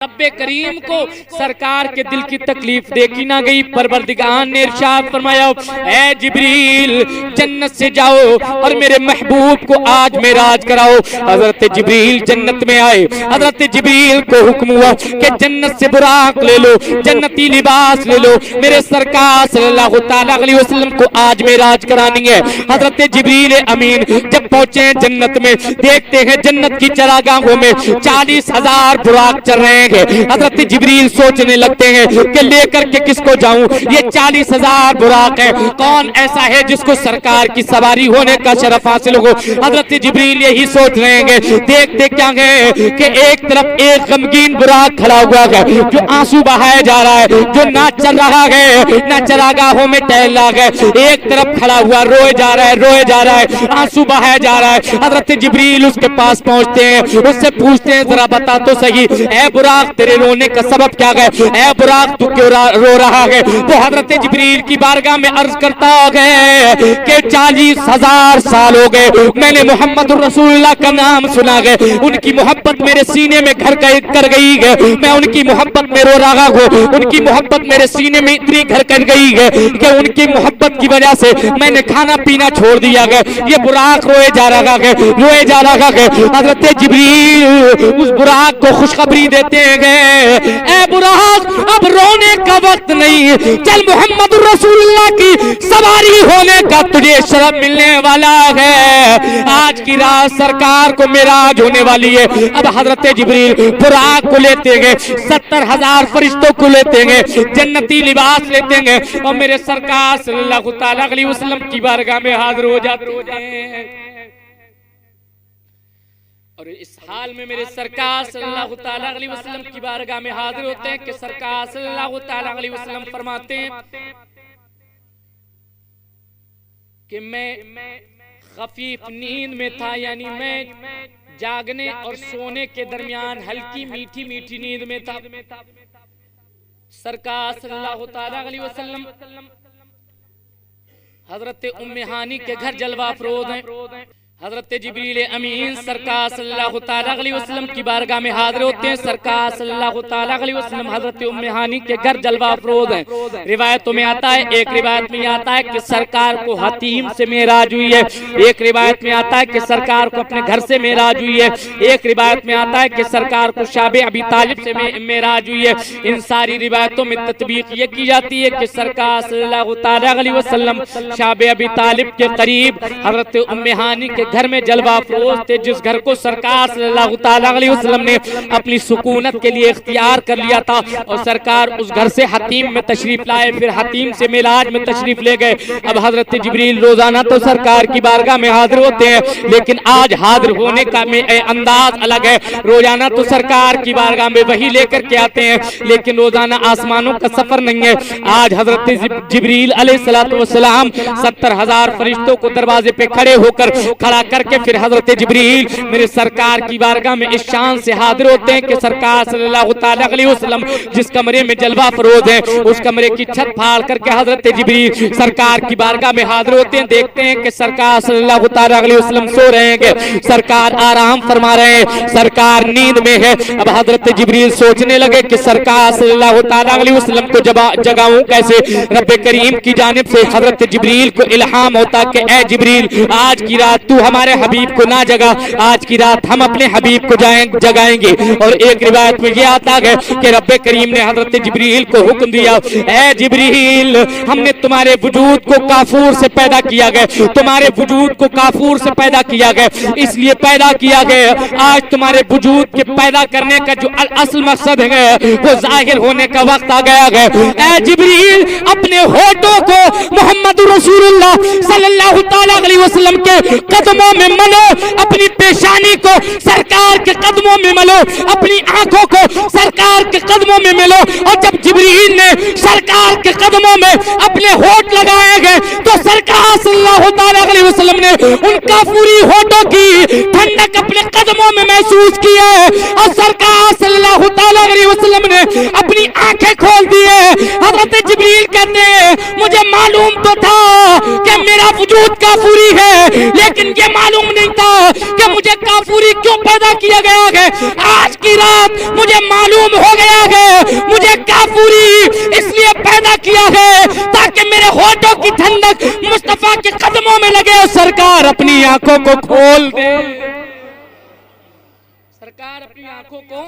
رب کریم کو سرکار کے دل کی تکلیف دیکھی نہ گئی. پروردگار نے ارشاد فرمایا اے جبریل جنت سے جاؤ اور میرے محبوب کو آج معراج کراؤ. حضرت جبریل جنت میں آئے. حضرت جبریل کو حکم ہوا کہ جنت سے براق لے لو, جنتی لباس لے لو, میرے سرکار صلی اللہ تعالی علیہ وسلم کو آج معراج کرانی ہے. حضرت جبریل امین جب پہنچے جنت میں دیکھتے ہیں جنت کی چراگاہوں میں 40,000 براق چل رہے ہیں. حضرت جبریل سوچنے لگتے ہیں کہ لے کر کے کس کو جاؤں, یہ 40,000 براق ہے, کون ایسا ہے جس کو سرکار کی سواری ہونے کا شرف حاصل ہو. حضرت جبریل یہی سوچ رہے ہیں. دیکھتے کیا گئے کہ ایک طرف ایک غمگین براق کھڑا ہوا ہے جو آنسو بہایا جا رہا ہے, جو نہ چل رہا ہے نہ چراگاہوں میں ٹہل رہا ہے. ایک طرف کھڑا ہوا روئے جا رہا ہے, روئے جا رہا ہے, آنسو بہایا جا رہا ہے. حضرت جبریل اس کے پاس پہنچتے ہیں, اس سے پوچھتے ہیں ذرا بتا تو صحیح اے براق تیرے رونے کا سبب کیا ہے, اے براق تو کیوں رو رہا ہے. تو حضرت جبریل کی بارگاہ میں عرض کرتا ہے کہ 40,000 سال ہو گئے میں نے محمد رسول اللہ کا نام سنا ہے, ان کی محبت میرے سینے میں گھر کر گئی ہے, میں ان کی محبت میں رو رہا ہوں. ان کی محبت میرے سینے میں اتنی گھر کر گئی ہے کہ ان کی محبت کی وجہ سے میں نے کھانا پینا چھوڑ دیا ہے. یہ براق روئے جا رہا ہے, روئے جا رہا ہے. حضرت جبریل اس براق کو خوشخبری دیتے گئے اے براق اب رونے کا وقت نہیں, چل محمد رسول اللہ کی سواری ہونے کا تجھے شرف ملنے والا ہے. آج کی رات سرکار کو معراج ہونے والی ہے. اب حضرت جبریل براق کو لیتے گئے, 70,000 فرشتوں کو لیتے گئے, جنتی لباس لیتے گئے اور میرے سرکار صلی اللہ تعالی علیہ وسلم کی بارگاہ میں حاضر ہو جاتے ہیں. اور اس حال میں میرے سرکار صلی اللہ تعالی علیہ وسلم کی بارگاہ میں حاضر ہوتے ہیں کہ سرکار صلی اللہ تعالی علیہ وسلم فرماتے ہیں کہ میں خفیف نیند میں تھا, یعنی میں جاگنے اور سونے کے درمیان ہلکی میٹھی میٹھی نیند میں تھا. سرکار صلی اللہ تعالی علیہ وسلم حضرت ام ہانی کے گھر جلوہ افروز ہیں. حضرت جبریل امین سرکار صلی اللہ تعالی علیہ وسلم کی بارگاہ میں حاضر ہوتے ہیں. سرکار صلی اللہ تعالی علیہ وسلم حضرت ام ہانی کے گھر جلوہ افروز ہیں. روایتوں میں آتا ہے, ایک روایت میں آتا ہے کہ سرکار کو حتیم سے معراج ہوئی ہے, ایک روایت میں آتا ہے کہ سرکار کو اپنے گھر سے معراج ہوئی ہے, ایک روایت میں آتا ہے کہ سرکار کو شاب ابی طالب سے معراج ہوئی ہے. ان ساری روایتوں میں تطبیق یہ کی جاتی ہے کہ سرکار صلی اللہ تعالی علیہ وسلم شاب ابی طالب کے قریب حضرت ام ہانی کے گھر میں جلوہ افروز تھے, جس گھر کو سرکار صلی اللہ تعالی علیہ وسلم نے اپنی سکونت کے لیے اختیار کر لیا تھا. اور سرکار اس گھر سے حتیم میں تشریف لائے, پھر حتیم سے معراج میں تشریف لے گئے. اب حضرت جبریل روزانہ تو سرکار کی بارگاہ میں حاضر ہوتے ہیں, لیکن آج حاضر ہونے کا انداز الگ ہے. روزانہ تو سرکار کی بارگاہ میں وحی لے کر کے آتے ہیں, لیکن روزانہ آسمانوں کا سفر نہیں ہے. آج حضرت جبریل علیہ السلام 70,000 فرشتوں کو دروازے پہ کھڑے ہو کر کھڑا کر کے پھر حضرت جبریل میرے سرکار کی بارگاہ میں اس شان سے حاضر ہوتے ہیں کہ سرکار صلی اللہ تعالی علیہ وسلم جس کمرے میں جلوہ افروز ہیں اس کمرے کی چھت پھاڑ کر کے حضرت جبریل سرکار کی بارگاہ میں حاضر ہوتے ہیں. دیکھتے ہیں کہ سرکار صلی اللہ تعالی علیہ وسلم سو رہے ہیں, سرکار آرام فرما رہے ہیں, سرکار نیند میں ہے. اب حضرت جبریل سوچنے لگے کہ سرکار صلی اللہ تعالی علیہ وسلم کو جگاؤں کیسے. رب کریم کی جانب سے حضرت جبریل کو الہام ہوتا کہ اے جبریل آج کی رات تو ہمارے حبیب کو نہ جگا, آج کی رات ہم اپنے حبیب کو جگائیں گے. اور ایک روایت میں یہ آتا ہے کہ رب کریم نے حضرت جبریل کو حکم دیا اے جبریل ہم نے تمہارے وجود کو کافور سے پیدا کیا گیا, تمہارے وجود کو کافور سے پیدا کیا گیا, اس لیے پیدا کیا گیا. آج تمہارے وجود کے پیدا کرنے کا جو اصل مقصد ہے وہ ظاہر ہونے کا وقت آ گیا ہے. اے جبریل اپنے ہونٹوں کو محمد رسول اللہ صلی اللہ تعالی علیہ وسلم کے قدموں میں ملو, اپنی پیشانی کو سرکار کے قدموں میں ملو, اپنی آنکھوں کو سرکار کے قدموں میں ملو. اور جب جبریل نے سرکار کے قدموں میں اپنے ہونٹ لگائے گئے تو سرکار صلی اللہ تعالی علیہ وسلم نے ان کافوری ہونٹوں کی ٹھنڈک اپنے قدموں میں محسوس کی ہے. اور سرکار صلی اللہ تعالی علیہ وسلم نے اپنی آنکھیں کھول دی ہے. حضرت جبریل کہتے ہیں مجھے معلوم تو تھا کہ میرا وجود کافوری ہے, لیکن یہ معلوم نہیں تھا کہ مجھے کافوری کیوں پیدا کیا گیا ہے. آج کی رات مجھے معلوم ہو گیا ہے مجھے کافوری اس لیے پیدا کیا ہے تاکہ میرے ہونٹوں کی ٹھنڈک مصطفیٰ کے قدموں میں لگے اور سرکار اپنی آنکھوں کو کھول دے. سرکار اپنی آنکھوں کو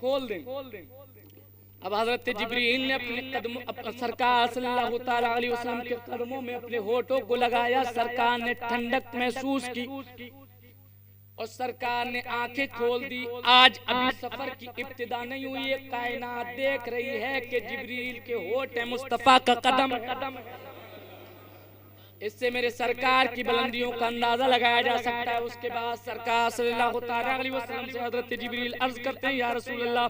کھول دیں. اب حضرت جبریل نے اپنے قدموں سرکار صلی اللہ تعالیٰ علیہ وسلم کے قدموں میں اپنے ہونٹوں کو لگایا. سرکار نے ٹھنڈک محسوس کی اور سرکار نے آنکھیں کھول دی. آج ابھی سفر کی ابتدا نہیں ہوئی ہے, کائنات دیکھ رہی ہے کہ جبریل کے ہونٹ مصطفیٰ کا قدم. اس سے میرے سرکار کی بلندیوں کا اندازہ لگایا جا سکتا ہے. اس کے بعد سرکار صلی اللہ تعالیٰ علیہ وسلم سے حضرت جبریل عرض کرتے ہیں یا رسول اللہ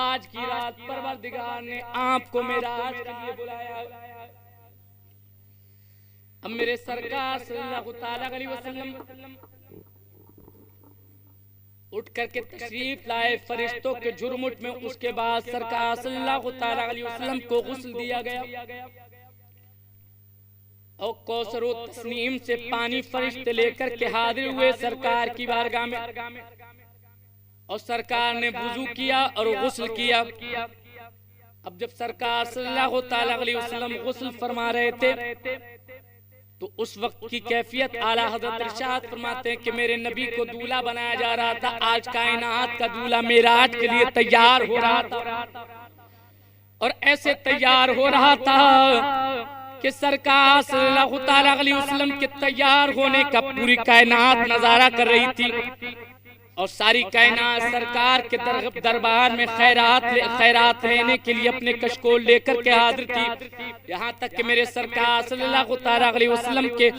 آج کی رات پروردگار نے آپ کو معراج کے لیے بلایا. اب میرے سرکار صلی اللہ تعالیٰ علیہ وسلم اٹھ کر کے تشریف لائے فرشتوں کے جھرمٹ میں. اس کے بعد سرکار صلی اللہ تعالیٰ علیہ وسلم کو غسل دیا گیا اور کوثر و تسنیم سے پانی فرشتے لے کر کے حاضر ہوئے سرکار کی بارگاہ میں اور سرکار نے وضو کیا اور غسل کیا. اب جب سرکار صلی اللہ تعالیٰ علیہ وسلم غسل فرما رہے تھے تو اس وقت کی کیفیت اعلیٰ حضرت ارشاد فرماتے ہیں کہ میرے نبی کو دولہا بنایا جا رہا تھا. آج کائنات کا دولہا معراج کے لیے تیار ہو رہا تھا اور ایسے تیار ہو رہا تھا کہ سرکار صلی اللہ تعالیٰ علیہ وسلم کے تیار ہونے کا پوری کائنات نظارہ کر رہی تھی اور ساری کائنات سرکار کے دربار میں خیرات لینے کے لیے اپنے کشکول لے کر کے حاضر تھی. یہاں تک کہ میرے سرکار صلی اللہ تعالیٰ علیہ وسلم کے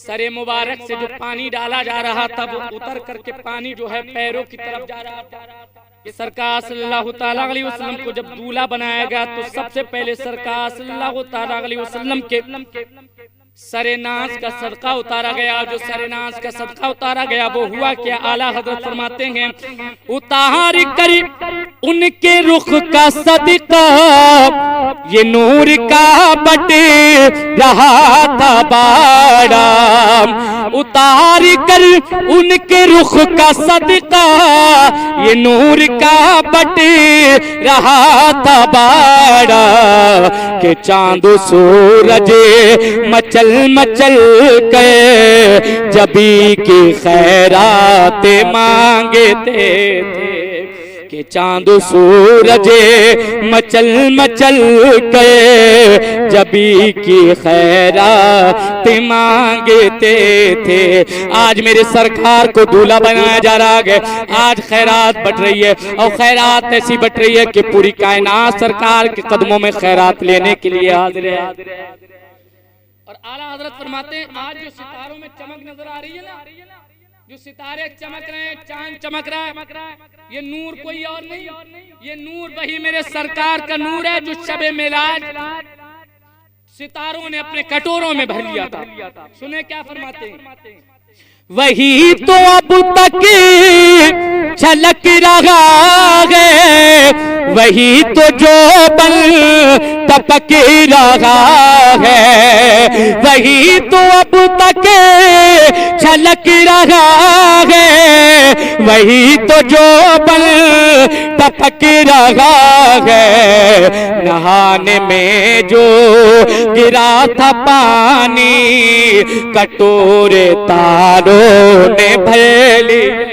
سر مبارک سے جو پانی ڈالا جا رہا تھا وہ اتر کر کے پانی جو ہے پیروں کی طرف جا رہا تھا. کہ سرکار صلی اللہ تعالیٰ علیہ وسلم کو جب دولہا بنایا گیا تو سب سے پہلے سرکار صلی اللہ تعالیٰ علیہ وسلم کے سر ناز کا صدقہ اتارا گیا. جو سر ناز کا صدقہ اتارا گیا وہ ہوا کیا اعلیٰ حضرت فرماتے ہیں اتار کر ان کے رخ کا صدقہ یہ نور کا بٹ رہا تھا باڑا. اتار کر ان کے رخ کا صدقہ یہ نور کا بٹ رہا تھا باڑا کہ چاند و سورج مچل مچل کے جبی کی خیرات مانگتے تھے. کہ چاند و سورج مچل مچل کے جبی کی خیرات مانگتے تھے. آج میرے سرکار کو دولہا بنایا جا رہا ہے. آج خیرات بٹ رہی ہے اور خیرات ایسی بٹ رہی ہے کہ پوری کائنات سرکار کے قدموں میں خیرات لینے کے لیے حاضر ہے. اور اعلیٰ حضرت فرماتے ہیں آج جو ستاروں میں چمک نظر آ رہی ہے نا, جو ستارے چمک رہے ہیں, چاند چمک رہا ہے, یہ نور کوئی اور نہیں, یہ نور وہی میرے سرکار کا نور ہے جو شب معراج ستاروں نے اپنے کٹوروں میں بھر لیا تھا. سنیں کیا فرماتے ہیں وہی تو اب تک چھلک رہا ہے, وہی تو جو بل ٹپک رہا ہے, وہی تو اب تک چھلک رہا ہے, وہی تو جو بل ٹپک رہا ہے. نہانے میں جو گرا تھا پانی کٹورے تاروں نے بھر لیے.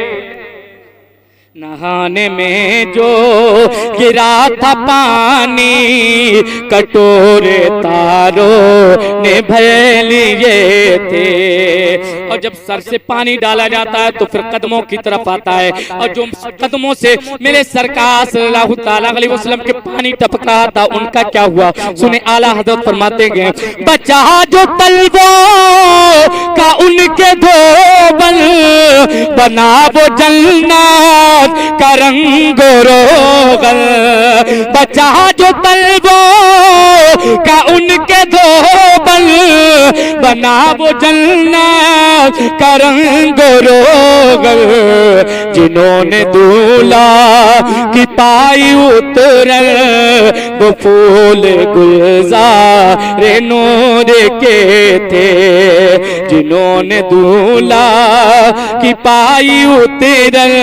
نہانے میں جو گرا تھا پانی کٹورے تاروں نے بھر لیے تھے. اور جب سر سے پانی ڈالا جاتا ہے تو پھر قدموں کی طرف آتا ہے اور جو قدموں سے میرے سرکار صلی اللہ تعالیٰ علیہ وسلم کے پانی ٹپک رہا تھا ان کا کیا ہوا سنیں اعلیٰ حضرت فرماتے ہیں بچا جو طلبوں کا ان کے دھوبل بنا وہ جنات کا رنگ و روغن. بچا جو طلبوں کا ان کے دو بل بنا وہ جنت کا رنگ و روغن جنہوں نے دولہا کی پائی اترن وہ پھول گلزار نور کے تھے جنہوں نے دولہا کی پائی اترن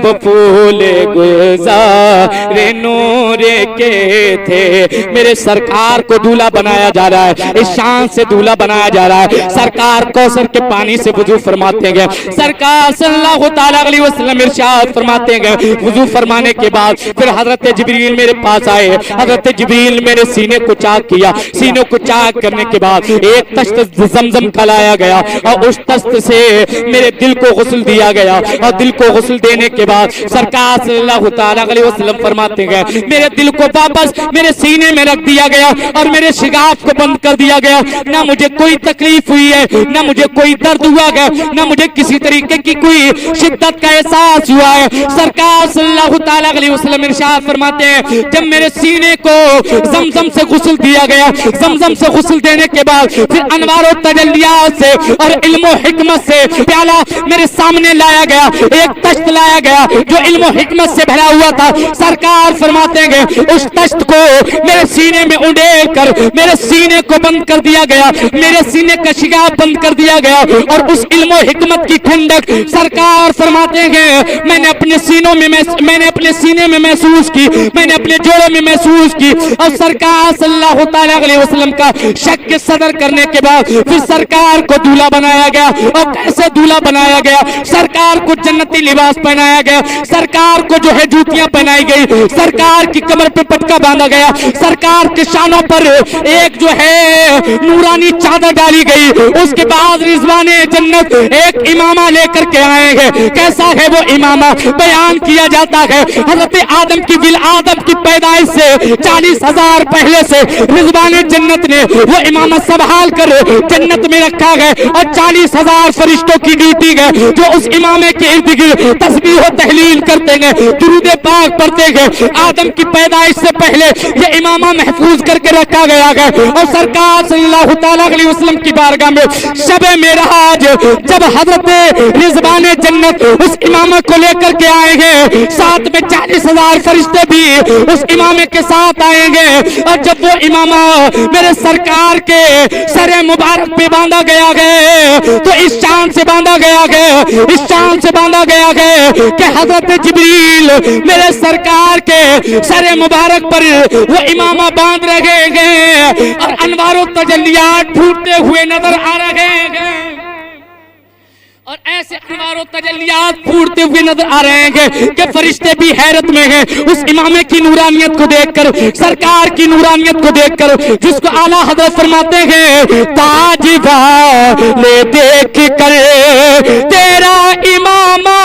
وہ پھول گلزار نور کے تھے۔ میرے سرکار کو دولہا بنایا جا رہا ہے، اس شان سے دولہا بنایا جا رہا ہے۔ سرکار کوثر کے پانی سے وضو فرماتے گئے، سرکار صلی اللہ تعالیٰ علیہ وسلم ارشاد فرماتے گئے۔ وضو فرمانے کے بعد پھر حضرت جبریل میرے پاس آئے، حضرت جبریل میرے سینے کو چاک کیا، سینے کو چاک کرنے کے بعد ایک تشت زمزم کا لایا گیا اور اس تشت سے میرے دل کو غسل دیا گیا، اور دل کو غسل دینے کے بعد سرکار صلی اللہ تعالیٰ علیہ وسلم فرماتے گئے میرے دل کو واپس میرے سینے میں رکھ دیا گیا اور میرے شگاف کو بند کر دیا گیا۔ نہ مجھے کوئی تکلیف ہوئی ہے، نہ مجھے کوئی درد ہوا ہے، نہ مجھے کسی طریقے کی کوئی شدت کا احساس ہوا ہے۔ سرکار صلی اللہ تعالیٰ علیہ وسلم ارشاد فرماتے ہیں جب میرے سینے کو زمزم سے غسل دیا گیا، زمزم سے غسل دینے کے بعد پھر انوار و تجلیات سے اور علم و حکمت سے پیالہ میرے سامنے لایا گیا، ایک تشت لایا گیا جو علم و حکمت سے بھرا ہوا تھا۔ سرکار فرماتے ہیں اس تشت کو میرے سینے میں اونڈیل کر میرے سینے کو بند کر دیا گیا، میرے سینے کا شگاف بند کر دیا گیا، اور اس علم و حکمت کی ٹھنڈک سرکار فرماتے ہیں میں نے اپنے سینوں میں میں نے اپنے سینے میں محسوس کی، میں نے اپنے جوڑوں میں محسوس کی۔ اور سرکار صلی اللہ تعالیٰ علیہ وسلم کا شک کے صدر کرنے کے بعد پھر سرکار کو دولہا بنایا گیا۔ اور کیسے دولہا بنایا گیا؟ سرکار کو جنتی لباس پہنایا گیا، سرکار کو جو ہے جوتیاں پہنائی گئی، سرکار کی کمر پہ پٹکا باندھا گیا، سرکار کے شانوں پر ایک جو ہے نورانی چادر ڈالی گئی۔ اس کے بعد رضوان جنت ایک امامہ لے کر کے آئے گے۔ کیسا ہے وہ امامہ؟ بیان کیا جاتا ہے حضرت آدم کی آدم کی پیدائش سے 40,000 پہلے سے رضوان جنت نے وہ امامہ سنبھال کر جنت میں رکھا ہے، اور 40,000 فرشتوں کی ڈیوٹی ہے جو اس امامے کے ارد گرد تسبیح و تحلیل کرتے ہیں، درود پاک پڑھتے ہیں۔ آدم کی پیدائش سے پہلے یہ امامہ محفوظ کر کے رکھا گیا ہے، اور سرکار صلی اللہ تعالیٰ علیہ وسلم کی بارگاہ میں شب معراج جب حضرت رضوان جنت اس امامہ کو لے کر کے آئیں گے، ساتھ میں 40,000 فرشتے بھی اس امامے کے ساتھ آئیں گے، اور جب وہ امامہ میرے سرکار کے سر مبارک پہ باندھا گیا ہے تو اس شان سے باندھا گیا ہے، اس شان سے باندھا گیا ہے کہ حضرت جبریل میرے سرکار کے سر مبارک پر وہ امامہ باندھ رہے ہیں، اور انوار و تجلیات پھوٹتے ہوئے نظر آ رہے ہیں، اور ایسے انوار و تجلیات پھوٹتے ہوئے نظر آ رہے ہیں کہ فرشتے بھی حیرت میں ہیں اس امامے کی نورانیت کو دیکھ کر، سرکار کی نورانیت کو دیکھ کر، جس کو اعلیٰ حضرت فرماتے ہیں تاج والے دیکھ کر تیرا امامہ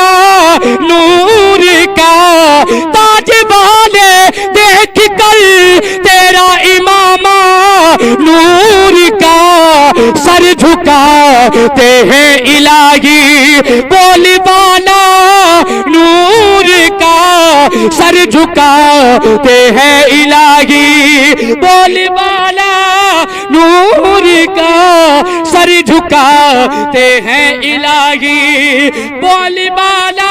نور کا، تاج والے دیکھ کر تیرا امامہ نور کا، سر جھکاتے ہیں الہی بولی والا نور کا، سر جھکاتے ہیں الہی بولی والا نور کا، سر جھکاتے ہیں الہی بولی والا